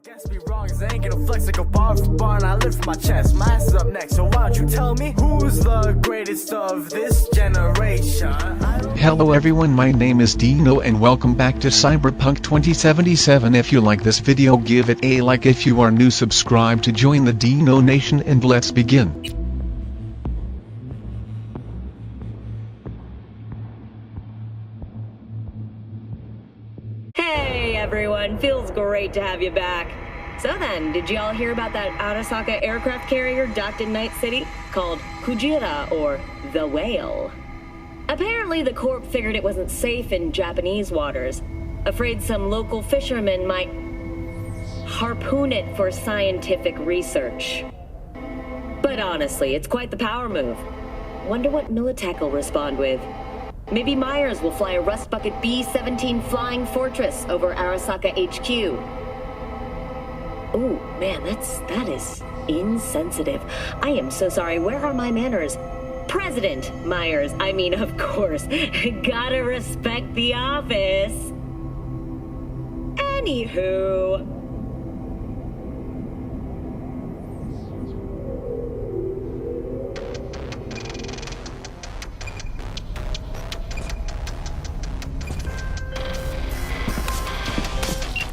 Guess me wrong, they ain't gonna flex like a bar for bar, and I lift my chest. My ass is up next, so why don't you tell me who's the greatest of this generation? Hello everyone, my name is Dino and welcome back to Cyberpunk 2077. If you like this video, give it a like. If you are new, subscribe to join the Dino Nation, and let's begin. Hey everyone, feels great to have you back. So then, did y'all hear about that Arasaka aircraft carrier docked in Night City called Kujira, or the Whale? Apparently the Corp figured it wasn't safe in Japanese waters, afraid some local fishermen might harpoon it for scientific research. But honestly, it's quite the power move. Wonder what Militech will respond with. Maybe Myers will fly a Rust Bucket B-17 Flying Fortress over Arasaka HQ. Ooh, man, that is insensitive. I am so sorry. Where are my manners? President Myers, I mean, of course. Gotta respect the office. Anywho.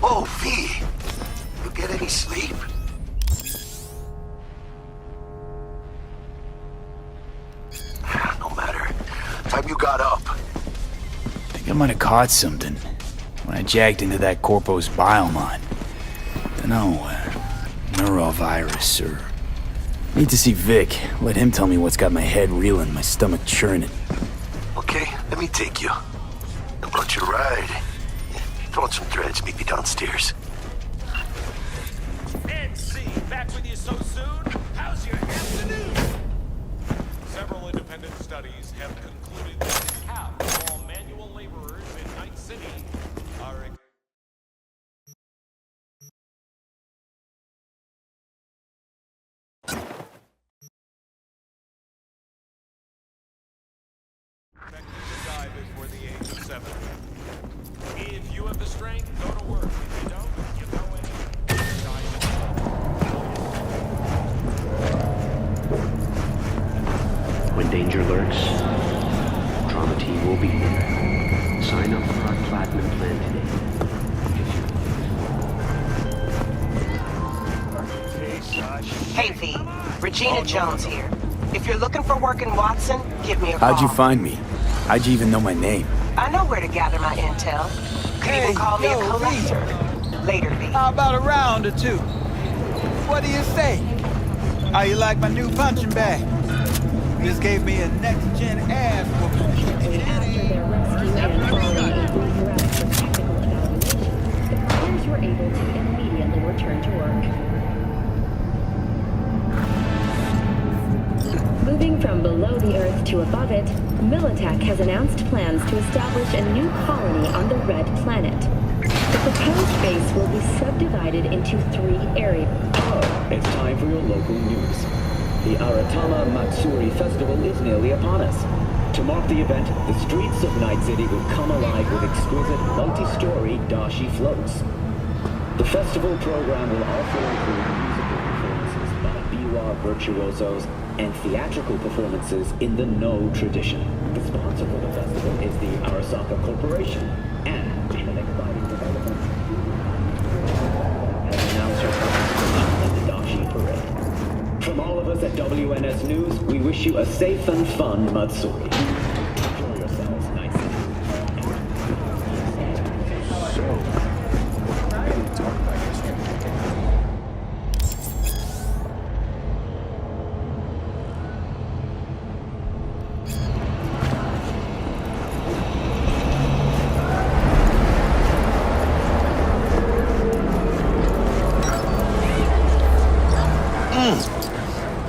Oh, V! You get any sleep? No matter. Time you got up. I think I might have caught something when I jacked into that Corpo's biomon. Dunno, neurovirus or... Need to see Vic. Let him tell me what's got my head reeling, my stomach churning. Okay, let me take you. I brought you a ride. Throw on some threads, meet me downstairs. NC, back with you so soon? How's your afternoon? Several independent studies have concluded that half of all manual laborers in Night City are expected to die before the age of 7. If you have the strength, go to work. If you don't, you go in. When danger lurks, Drama Team will be there. Sign up for our Platinum plan today. Hey V, Regina Jones here. If you're looking for work in Watson, give me a call. How'd you find me? How'd you even know my name? I know where to gather my intel. Could even call me a collector. Later, V. How about a round or two? What do you say? How you like my new punching bag? Just gave me a next-gen ass whooping. After their rescue and following a brief round of technical evaluation, the players were able to immediately return to work. Moving from below the Earth to above it, Militech has announced plans to establish a new colony on the Red Planet. The proposed base will be subdivided into 3 areas. Oh, it's time for your local news. The Aratama Matsuri Festival is nearly upon us. To mark the event, the streets of Night City will come alive with exquisite multi-story dashi floats. The festival program will also include musical performances by biwa virtuosos and theatrical performances in the No tradition. The sponsor for the festival is the Arasaka Corporation, and an exciting development as announcers of the dashi parade. From all of us at WNS News, we wish you a safe and fun Matsuri. Enjoy yourselves, Night City.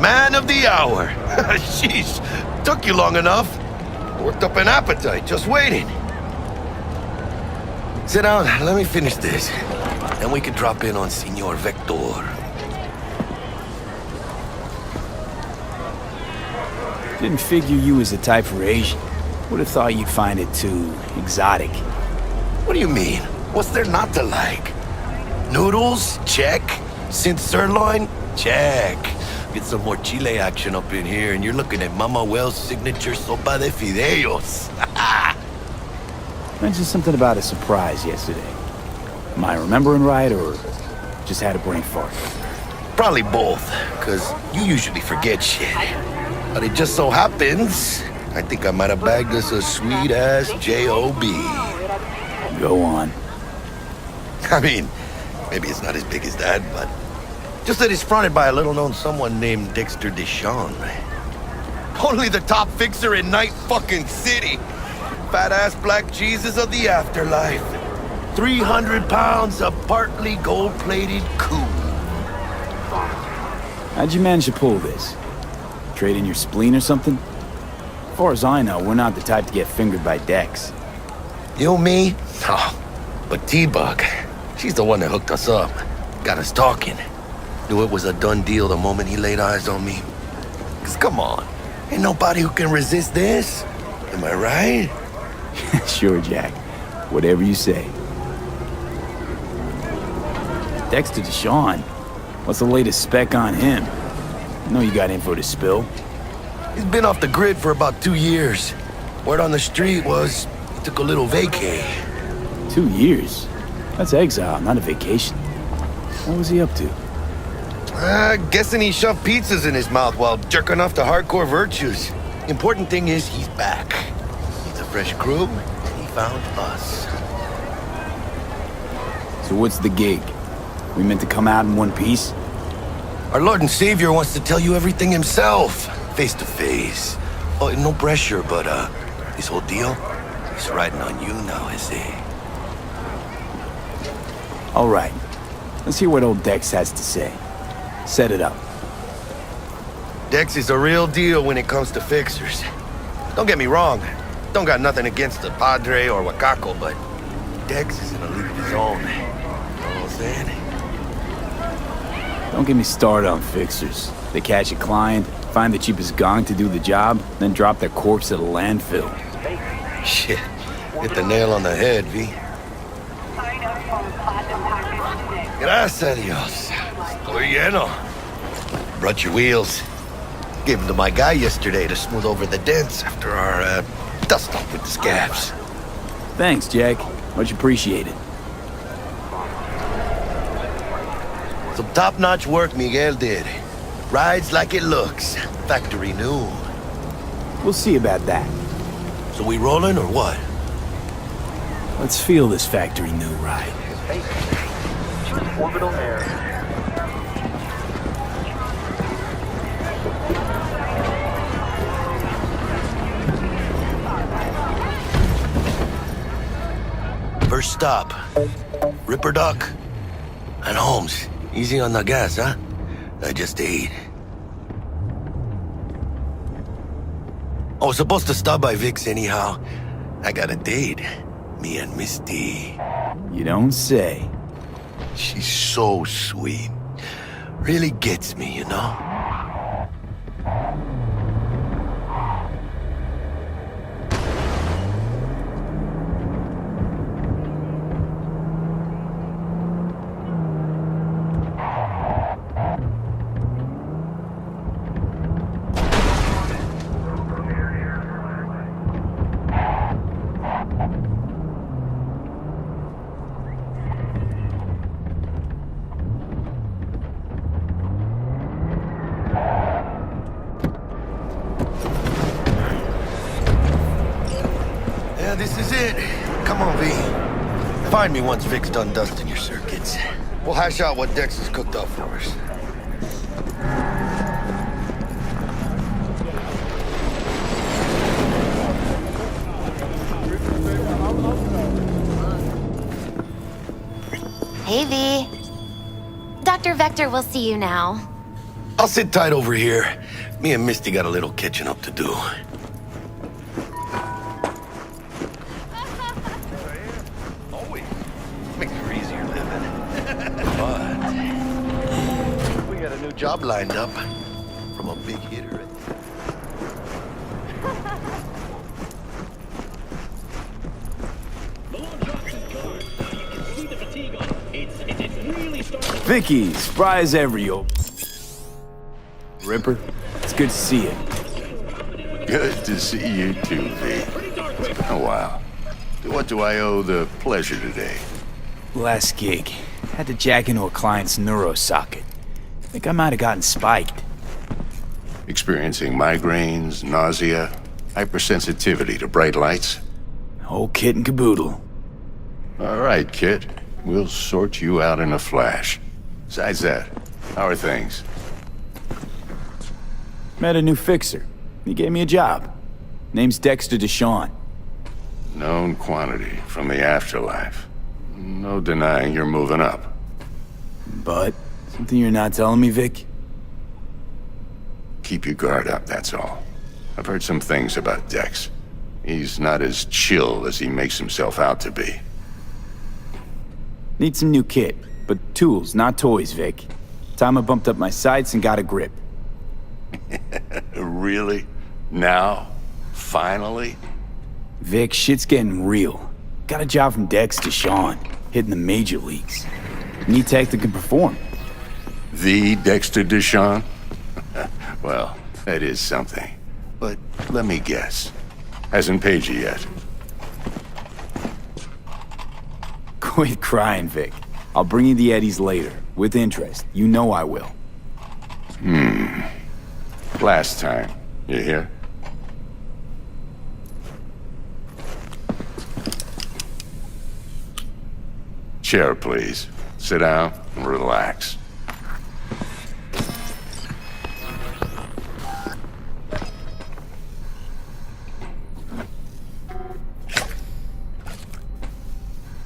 Man of the hour. Sheesh, took you long enough. Worked up an appetite, just waiting. Sit down, let me finish this. Then we can drop in on Senor Viktor. Didn't figure you was the type for Asian. Would have thought you'd find it too exotic. What do you mean? What's there not to like? Noodles? Check. Synth sirloin? Check. Get some more chile action up in here, and you're looking at Mama Wells' signature sopa de fideos. Mentioned something about a surprise yesterday. Am I remembering right, or just had a brain fart? Probably both, because you usually forget shit. But it just so happens, I think I might have bagged us a sweet-ass J.O.B. Go on. I mean, maybe it's not as big as that, but just that it's fronted by a little-known someone named Dexter Deshawn. Only the top fixer in Night fucking City. Fat-ass black Jesus of the afterlife. 300 pounds of partly gold-plated cool. How'd you manage to pull this? Trade in your spleen or something? As far as I know, we're not the type to get fingered by Dex. You, me? Oh, but T-Bug, she's the one that hooked us up. Got us talking. Knew it was a done deal the moment he laid eyes on me. 'Cause come on, ain't nobody who can resist this. Am I right? Sure, Jack. Whatever you say. Dexter Deshawn? What's the latest spec on him? I know you got info to spill. He's been off the grid for about 2 years. Word on the street was he took a little vacay. 2 years? That's exile, not a vacation. What was he up to? Guessing he shoved pizzas in his mouth while jerking off to hardcore virtues. Important thing is he's back. He's a fresh crew, and he found us. So what's the gig? We meant to come out in one piece? Our Lord and Savior wants to tell you everything himself, face to face. Oh, no pressure, but this whole deal, he's riding on you now, is he? All right. Let's hear what old Dex has to say. Set it up. Dex is a real deal when it comes to fixers. Don't get me wrong. Don't got nothing against the Padre or Wakako, but Dex is in a league of his own. You know what I'm saying? Don't get me started on fixers. They catch a client, find the cheapest gong to do the job, then drop their corpse at a landfill. Shit. Hit the nail on the head, V. Gracias a Dios. Estoy lleno. Brought your wheels. Gave them to my guy yesterday to smooth over the dents after our dust-off with the scabs. Thanks, Jack. Much appreciated. Some top-notch work Miguel did. Rides like it looks. Factory new. We'll see about that. So we rolling or what? Let's feel this factory new ride. Choose orbital air. First stop. Ripper Duck. And Holmes. Easy on the gas, huh? I just ate. I was supposed to stop by Vic's anyhow. I got a date. Me and Misty. You don't say. She's so sweet. Really gets me, you know? This is it. Come on, V. Find me once Vic's done dusting your circuits. We'll hash out what Dex has cooked up for us. Hey, V. Dr. Vector will see you now. I'll sit tight over here. Me and Misty got a little catching up to do. Job lined up from a big hitter. The launch options card. You can see the fatigue on it. It's really Vicky, spry as ever, yo. Ripper, it's good to see you. Good to see you too, V. It's been a while. To what do I owe the pleasure today? Last gig. Had to jack into a client's neuro socket. Think I might have gotten spiked. Experiencing migraines, nausea, hypersensitivity to bright lights? Whole kit and caboodle. All right, kid. We'll sort you out in a flash. Besides that, how are things? Met a new fixer. He gave me a job. Name's Dexter Deshawn. Known quantity from the afterlife. No denying you're moving up. But, something you're not telling me, Vic? Keep your guard up, that's all. I've heard some things about Dex. He's not as chill as he makes himself out to be. Need some new kit, but tools, not toys, Vic. Time I bumped up my sights and got a grip. Really? Now? Finally? Vic, shit's getting real. Got a job from Dex Deshawn, hitting the major leagues. Need tech that can perform. The Dexter Deshawn? Well, that is something. But let me guess. Hasn't paid you yet. Quit crying, Vic. I'll bring you the eddies later, with interest. You know I will. Last time. You hear? Chair, please. Sit down and relax.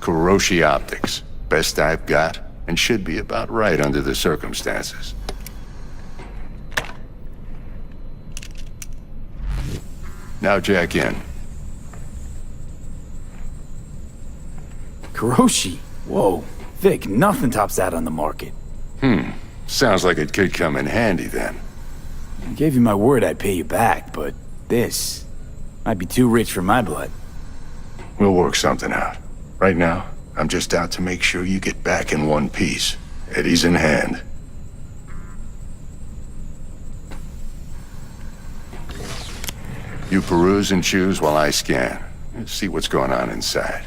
Kuroshi Optics. Best I've got, and should be about right under the circumstances. Now jack in. Kuroshi? Whoa. Vic, nothing tops that on the market. Sounds like it could come in handy then. I gave you my word I'd pay you back, but this might be too rich for my blood. We'll work something out. Right now, I'm just out to make sure you get back in one piece. Eddie's in hand. You peruse and choose while I scan. Let's see what's going on inside.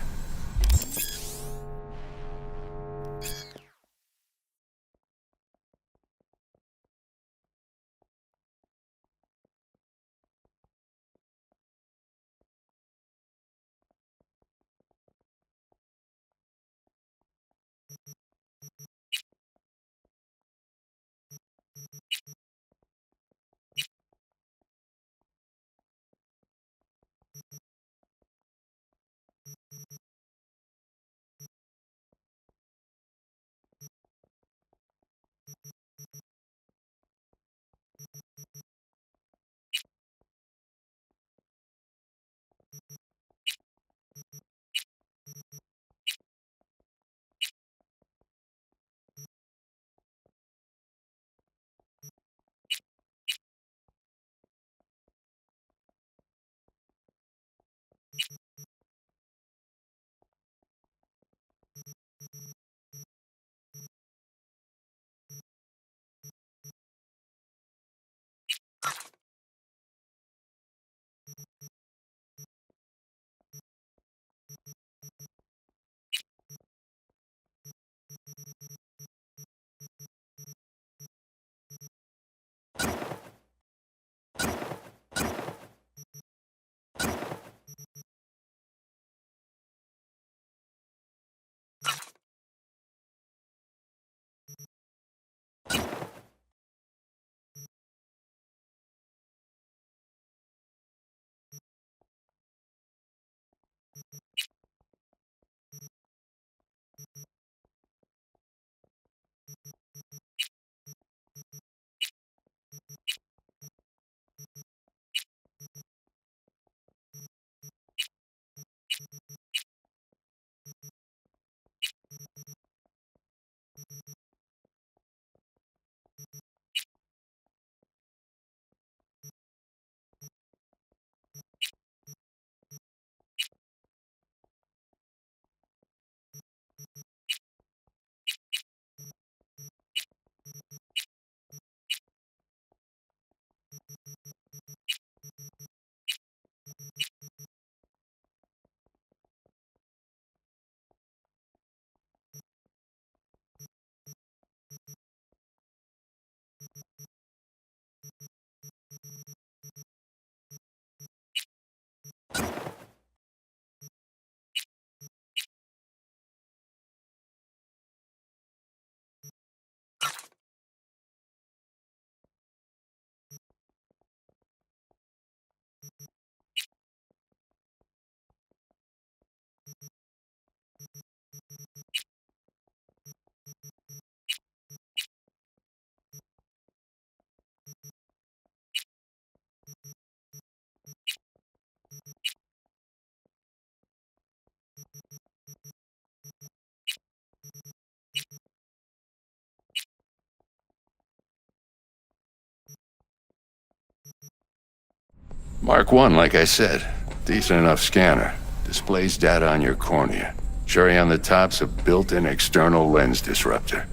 Mark 1, like I said. Decent enough scanner. Displays data on your cornea. Cherry on the top's a built-in external lens disruptor.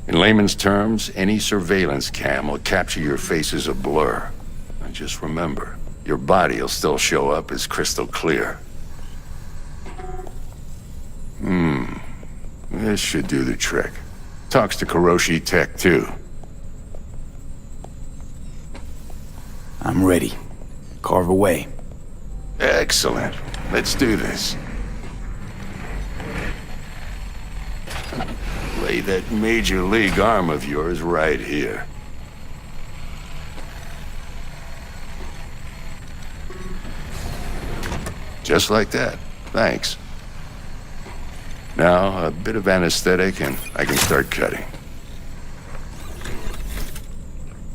In layman's terms, any surveillance cam will capture your face as a blur. And just remember, your body will still show up as crystal clear. This should do the trick. Talks to Kuroshi Tech, too. I'm ready. Carve away. Excellent. Let's do this. Lay that major league arm of yours right here. Just like that. Thanks. Now, a bit of anesthetic and I can start cutting.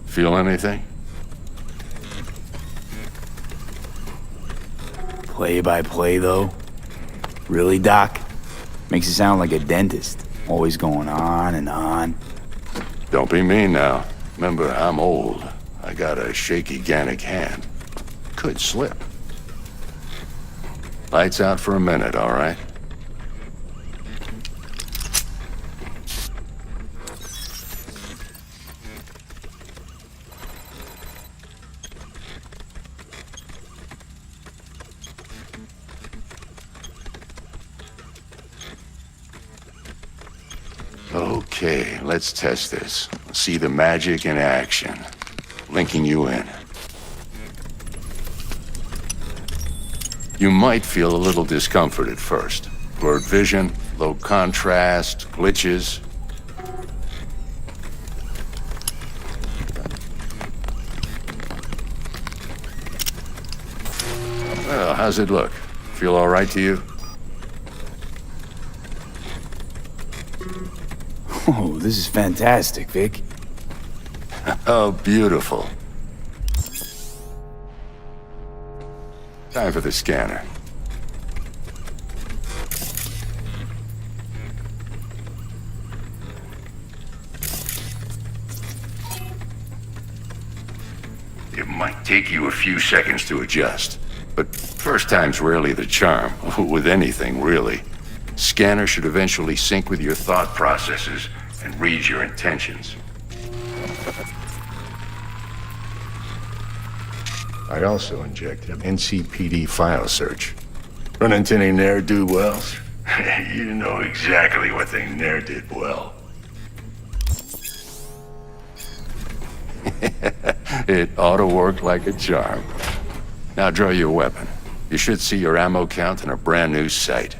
Feel anything? Play by play, though? Really, Doc? Makes it sound like a dentist. Always going on and on. Don't be mean now. Remember, I'm old. I got a shaky Gannic hand. Could slip. Lights out for a minute, all right? Okay, let's test this. See the magic in action. Linking you in. You might feel a little discomfort at first. Blurred vision, low contrast, glitches. Well, how's it look? Feel all right to you? Oh, this is fantastic, Vic. Oh, beautiful. Time for the scanner. It might take you a few seconds to adjust, but first time's rarely the charm, with anything, really. Scanner should eventually sync with your thought processes and read your intentions. I also inject an NCPD file search. Run into any ne'er-do-wells? You know exactly what they ne'er did well. It ought to work like a charm. Now draw your weapon. You should see your ammo count in a brand new sight.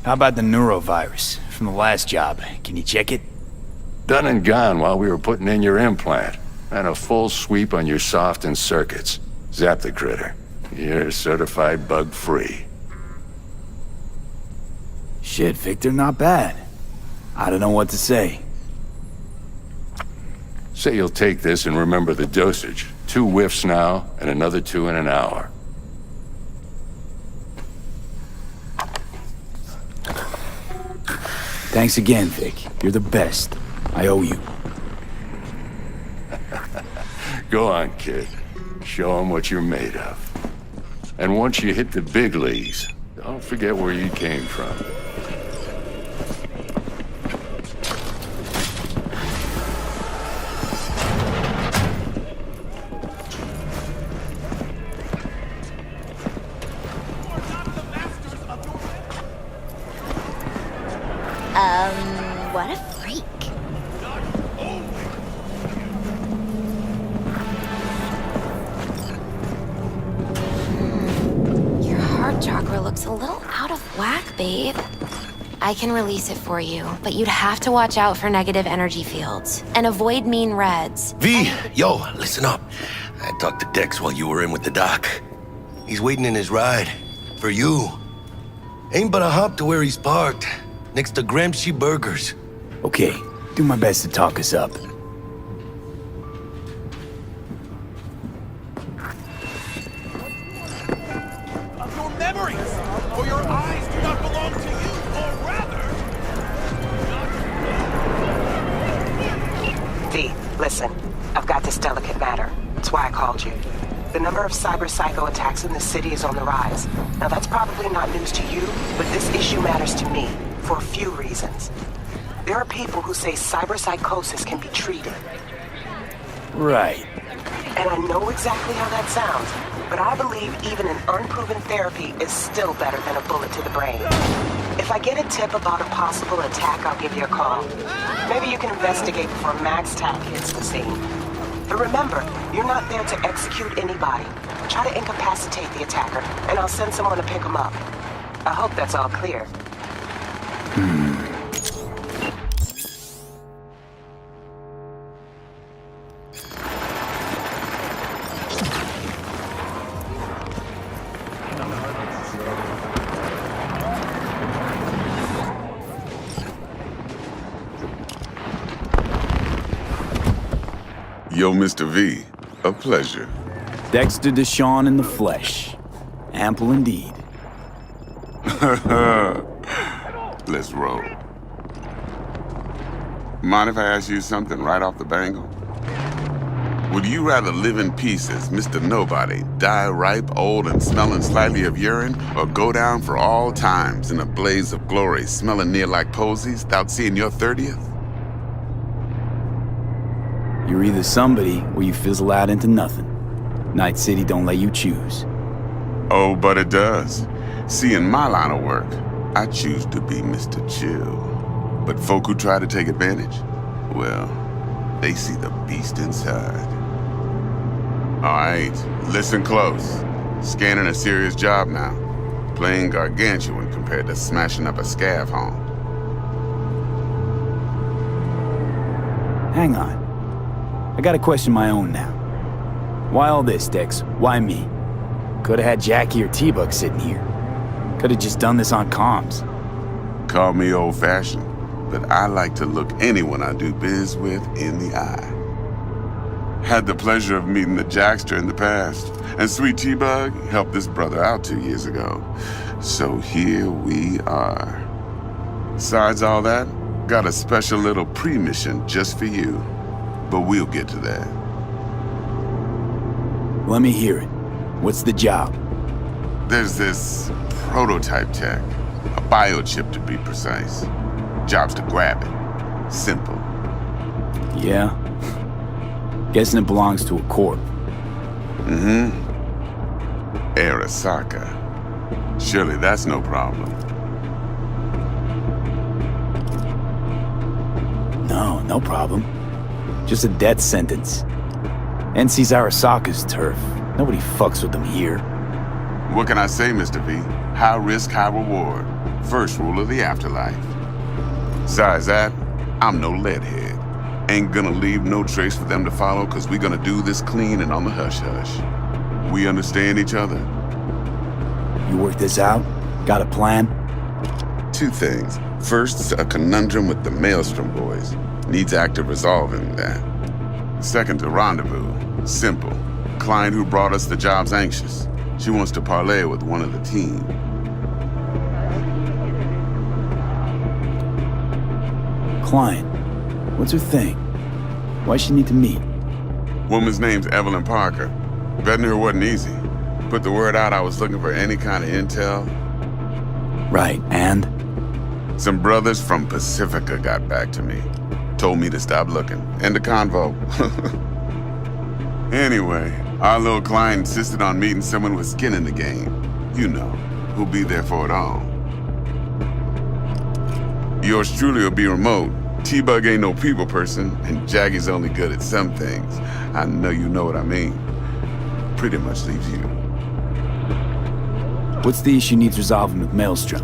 How about the neurovirus from the last job? Can you check it? Done and gone while we were putting in your implant. And a full sweep on your soft and circuits. Zap the critter. You're certified bug-free. Shit, Victor, not bad. I don't know what to say. Say you'll take this and remember the dosage. 2 whiffs now, and another 2 in an hour. Thanks again, Vic. You're the best. I owe you. Go on, kid. Show them what you're made of. And once you hit the big leagues, don't forget where you came from. What a freak. Your heart chakra looks a little out of whack, babe. I can release it for you, but you'd have to watch out for negative energy fields and avoid mean reds. V, yo, listen up. I talked to Dex while you were in with the doc. He's waiting in his ride. For you. Ain't but a hop to where he's parked. Next to Gramsci Burgers. Okay, do my best to talk us up. Your memories, for your eyes do not Listen, I've got this delicate matter. That's why I called you. The number of cyber psycho attacks in the city is on the rise. Now that's probably not news to you, but this issue matters to me for a few reasons. There are people who say cyber psychosis can be treated. Right. And I know exactly how that sounds, but I believe even an unproven therapy is still better than a bullet to the brain. If I get a tip about a possible attack, I'll give you a call. Maybe you can investigate before Max Tack hits the scene. But remember, you're not there to execute anybody. Try to incapacitate the attacker, and I'll send someone to pick him up. I hope that's all clear. Yo, Mr. V, a pleasure. Dexter Deshawn in the flesh. Ample indeed. Let's roll. Mind if I ask you something right off the bangle? Would you rather live in peace as Mr. Nobody, die ripe, old, and smelling slightly of urine, or go down for all times in a blaze of glory, smelling near like posies, without seeing your 30th? You're either somebody, or you fizzle out into nothing. Night City don't let you choose. Oh, but it does. See, in my line of work, I choose to be Mr. Chill. But folk who try to take advantage, well, they see the beast inside. All right, listen close. Scanning a serious job now. Playing gargantuan compared to smashing up a scav home. Hang on. I gotta question my own now. Why all this, Dex? Why me? Could've had Jackie or T-Bug sitting here. Could've just done this on comms. Call me old-fashioned, but I like to look anyone I do biz with in the eye. Had the pleasure of meeting the Jackster in the past, and sweet T-Bug helped this brother out 2 years ago. So here we are. Besides all that, got a special little pre-mission just for you. But we'll get to that. Let me hear it. What's the job? There's this prototype tech, a biochip to be precise. Job's to grab it. Simple. Yeah? Guessing it belongs to a corp. Mm-hmm. Arasaka. Surely that's no problem. No problem. Just a death sentence. NC's Arasaka's turf. Nobody fucks with them here. What can I say, Mr. V? High risk, high reward. First rule of the afterlife. Besides that, I'm no leadhead. Ain't gonna leave no trace for them to follow, cause we gonna do this clean and on the hush-hush. We understand each other? You work this out? Got a plan? Two things. First, a conundrum with the Maelstrom boys. Needs active resolving that. Second, a rendezvous. Simple. Client who brought us the job's anxious. She wants to parlay with one of the team. Client? What's her thing? Why she need to meet? Woman's name's Evelyn Parker. Betting her wasn't easy. Put the word out I was looking for any kind of intel. Right, and? Some brothers from Pacifica got back to me. Told me to stop looking. End of convo. Anyway, our little client insisted on meeting someone with skin in the game. You know, who'll be there for it all. Yours truly will be remote. T-Bug ain't no people person, and Jaggy's only good at some things. I know you know what I mean. Pretty much leaves you. What's the issue needs resolving with Maelstrom?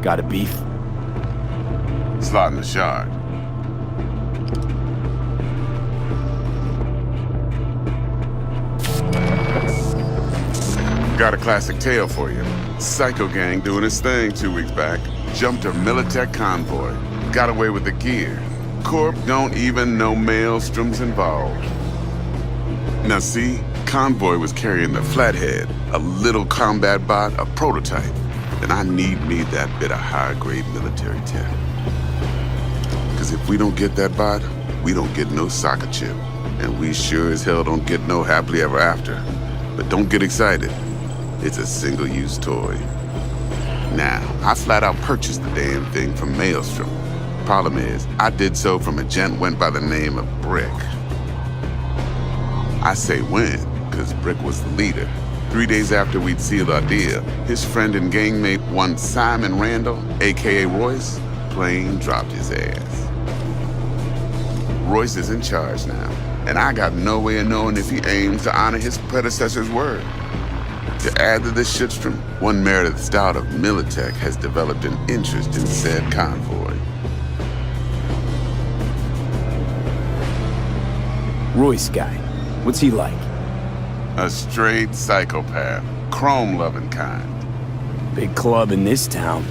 Got a beef? Slotting the shard. Got a classic tale for you. Psycho gang doing his thing 2 weeks back. Jumped a Militech convoy. Got away with the gear. Corp don't even know Maelstrom's involved. Now see, convoy was carrying the Flathead, a little combat bot, a prototype. Then I need me that bit of high-grade military tech. Because if we don't get that bot, we don't get no soccer chip. And we sure as hell don't get no happily ever after. But don't get excited. It's a single-use toy. Now, I flat out purchased the damn thing from Maelstrom. Problem is, I did so from a gent went by the name of Brick. I say when, because Brick was the leader. 3 days after we'd sealed our deal, his friend and gangmate, one Simon Randall, aka Royce, plain dropped his ass. Royce is in charge now, and I got no way of knowing if he aims to honor his predecessor's word. To add to this shitstrom, one Meredith Stout of Militech has developed an interest in said convoy. Royce guy, what's he like? A straight psychopath, chrome-loving kind. Big club in this town.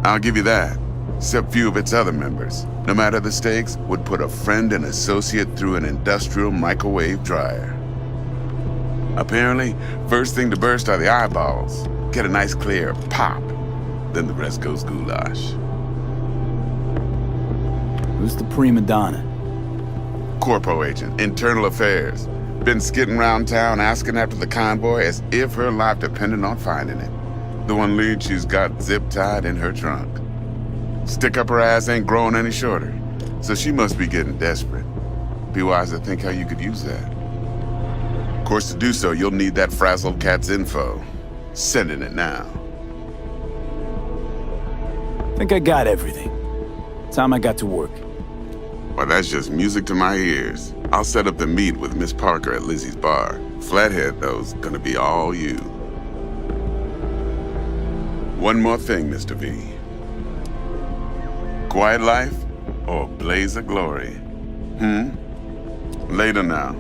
I'll give you that, except few of its other members, no matter the stakes, would put a friend and associate through an industrial microwave dryer. Apparently, first thing to burst are the eyeballs. Get a nice clear pop. Then the rest goes goulash. Who's the prima donna? Corpo agent, internal affairs. Been skidding around town asking after the convoy as if her life depended on finding it. The one lead she's got zip-tied in her trunk. Stick up her ass ain't growing any shorter, so she must be getting desperate. Be wise to think how you could use that. Of course, to do so, you'll need that frazzled cat's info. Sending it now. Think I got everything. Time I got to work. Well, that's just music to my ears. I'll set up the meet with Miss Parker at Lizzie's bar. Flathead, though's gonna be all you. One more thing, Mr. V. Quiet life or blaze of glory? Later now.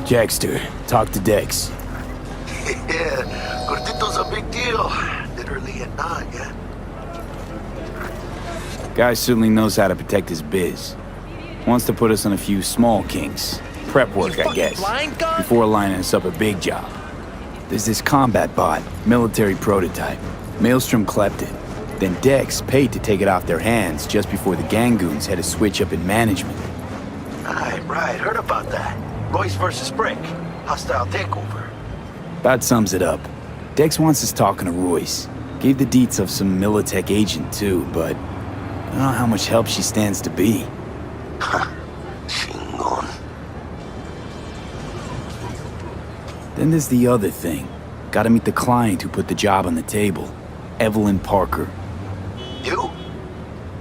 Jackster, talk to Dex. Yeah, Gordito's a big deal. Literally and not, yeah. Guy certainly knows how to protect his biz. Wants to put us on a few small kinks. Prep work, I guess. Before lining us up a big job. There's this combat bot, military prototype. Maelstrom clept it. Then Dex paid to take it off their hands just before the Gangoons had a switch up in management. Right, heard about that. Royce versus Brick. Hostile takeover. About sums it up. Dex wants us talking to Royce. Gave the deets of some Militech agent too, but I don't know how much help she stands to be. Chingon. Then there's the other thing. Gotta meet the client who put the job on the table. Evelyn Parker. You?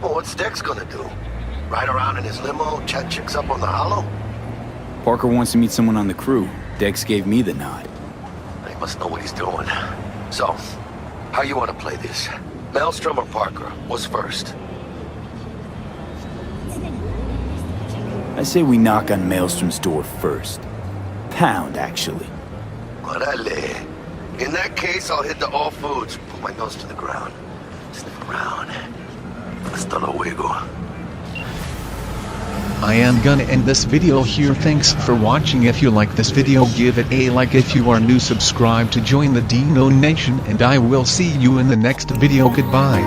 Well, what's Dex gonna do? Ride around in his limo, chat chicks up on the hollow? Parker wants to meet someone on the crew. Dex gave me the nod. He must know what he's doing. So, how you want to play this? Maelstrom or Parker? What's first? I say we knock on Maelstrom's door first. Pound, actually. Orale. In that case, I'll hit the all foods. Put my nose to the ground. Sniff around. Hasta luego. I am gonna end this video here. Thanks for watching. If you like this video, give it a like. If you are new, subscribe to join the Dino Nation, and I will see you in the next video. Goodbye.